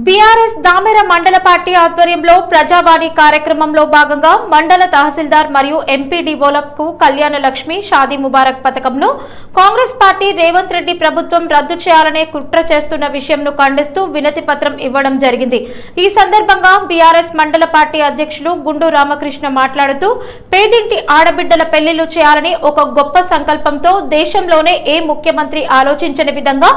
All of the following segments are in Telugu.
బీఆర్ఎస్ దామెర మండల పార్టీ ఆధ్వర్యంలో ప్రజావాణి కార్యక్రమంలో భాగంగా మండల తహసీల్దార్ మరియు ఎంపీడీఓలకు కళ్యాణ లక్ష్మి షాదీ ముబారక్ పథకంను కాంగ్రెస్ పార్టీ రేవంత్ రెడ్డి ప్రభుత్వం రద్దు చేయాలనే కుట్ర చేస్తున్న విషయంను ఖండిస్తూ వినతి పత్రం ఇవ్వడం జరిగింది। ఈ సందర్భంగా బీఆర్ఎస్ మండల పార్టీ అధ్యక్షులు గుండు రామకృష్ణ మాట్లాడుతూ పేదింటి ఆడబిడ్డల పెళ్లిళ్లు చేయాలని ఒక గొప్ప సంకల్పంతో దేశంలోనే ఏ ముఖ్యమంత్రి ఆలోచించని విధంగా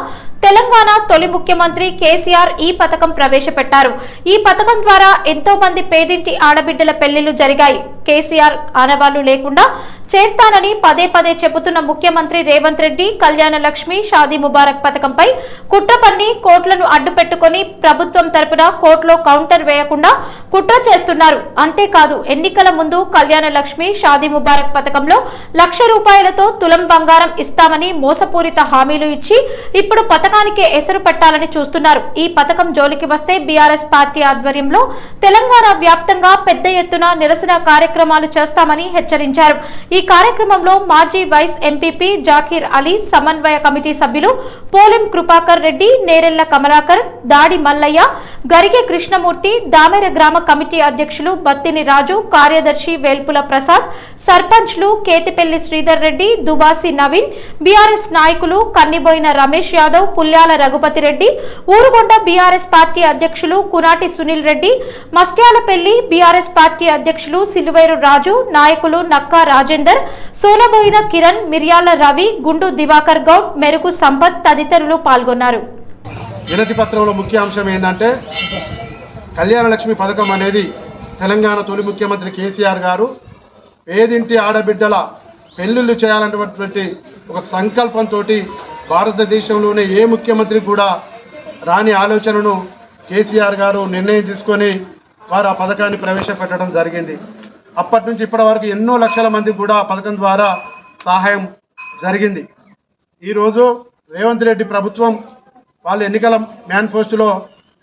తెలంగాణ తొలి ముఖ్యమంత్రి కేసీఆర్ ఈ పథకం ప్రవేశపెట్టారు। ఈ పథకం ద్వారా ఎంతో మంది పేదింటి ఆడబిడ్డల పెళ్లిళ్లు జరిగాయి। కేసీఆర్ ఆనవాళ్లు లేకుండా చేస్తానని పదే పదే చెబుతున్న ముఖ్యమంత్రి రేవంత్ రెడ్డి కళ్యాణ లక్ష్మి షాదీ ముబారక్ పథకంపై కుట్ర పన్ని కోట్లను అడ్డుపెట్టుకుని ప్రభుత్వం తరపున కోర్టులో కౌంటర్ వేయకుండా కుట్ర చేస్తున్నారు। అంతేకాదు ఎన్నికల ముందు కళ్యాణ లక్ష్మి షాదీ ముబారక్ పథకంలో ₹1,00,000 తులం బంగారం ఇస్తామని మోసపూరిత హామీలు ఇచ్చి ఇప్పుడు పథకానికి ఎసరు పెట్టాలని చూస్తున్నారు। ఈ పథకం జోలికి వస్తే బీఆర్ఎస్ పార్టీ ఆధ్వర్యంలో తెలంగాణ వ్యాప్తంగా పెద్ద ఎత్తున నిరసన కార్యక్రమాలు చేస్తామని హెచ్చరించారు। ఈ కార్యక్రమంలో మాజీ వైస్ ఎంపీపీ జాకీర్ అలీ, సమన్వయ కమిటీ సభ్యులు పోలెం కృపాకర్ రెడ్డి, నేరెళ్ల కమలాకర్, దాడి మల్లయ్య, గరిగే కృష్ణమూర్తి, దామెర గ్రామ కమిటీ అధ్యక్షులు బత్తిని రాజు, కార్యదర్శి వేల్పుల ప్రసాద్, సర్పంచ్లు కేతిపెల్లి శ్రీధర్ రెడ్డి, దుబాసి నవీన్, బీఆర్ఎస్ నాయకులు కన్నిబోయిన రమేష్ యాదవ్, పుల్యాల రఘుపతి రెడ్డి, ఊరుగొండ బీఆర్ఎస్ పార్టీ అధ్యక్షులు కునాటి సునీల్ రెడ్డి, మస్ట్యాలపల్లి బీఆర్ఎస్ పార్టీ అధ్యక్షులు సిలువేరు రాజు, నాయకులు నక్కా రాజేందర్, సోనబోయిన కిరణ్, మిర్యాల రవి, గుండు దివాకర్ గౌడ్, మెరుగు సంపత్ తదితరులు పాల్గొన్నారు। వినతి పత్రంలో ముఖ్య అంశం ఏంటంటే కళ్యాణ లక్ష్మి పథకం అనేది తెలంగాణ తొలి ముఖ్యమంత్రి కేసీఆర్ గారు పేదింటి ఆడబిడ్డల పెళ్లిళ్లు చేయాలన్నటువంటి ఒక సంకల్పంతో భారతదేశంలోనే ఏ ముఖ్యమంత్రి కూడా రాని ఆలోచనను కేసీఆర్ గారు నిర్ణయం తీసుకొని వారు ఆ పథకాన్ని ప్రవేశపెట్టడం జరిగింది। అప్పటి నుంచి ఇప్పటి వరకు ఎన్నో లక్షల మందికి కూడా ఆ పథకం ద్వారా సహాయం జరిగింది। ఈరోజు రేవంత్ రెడ్డి ప్రభుత్వం వాళ్ళ ఎన్నికల మేనిఫెస్టోలో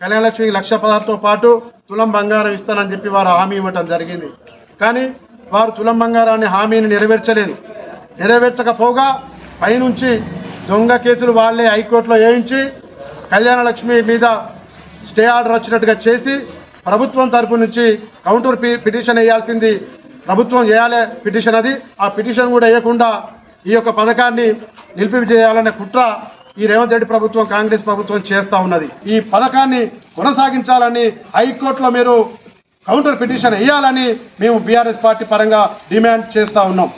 కళ్యాణ లక్ష్మి ₹1,00,000తో పాటు తులం బంగారం ఇస్తానని చెప్పి వారు హామీ ఇవ్వటం జరిగింది। కానీ వారు తులం బంగారాన్ని హామీని నెరవేర్చలేదు। నెరవేర్చకపోగా పైనుంచి దొంగ కేసులు వాళ్ళే హైకోర్టులో వేయించి కళ్యాణ లక్ష్మి మీద స్టే ఆర్డర్ వచ్చినట్టుగా చేసి ప్రభుత్వం తరపు నుంచి కౌంటర్ పిటిషన్ వేయాల్సింది ప్రభుత్వం చేయాలి పిటిషన్, అది ఆ పిటిషన్ కూడా వేయకుండా ఈ యొక్క పథకాన్ని నిలిపివేయాలనే కుట్ర ఈ రేవంత్ రెడ్డి ప్రభుత్వం కాంగ్రెస్ ప్రభుత్వం చేస్తూ ఉన్నది। ఈ పథకాన్ని కొనసాగించాలని హైకోర్టులో మీరు కౌంటర్ పిటిషన్ వేయాలని మేము బీఆర్ఎస్ పార్టీ పరంగా డిమాండ్ చేస్తూ ఉన్నాం।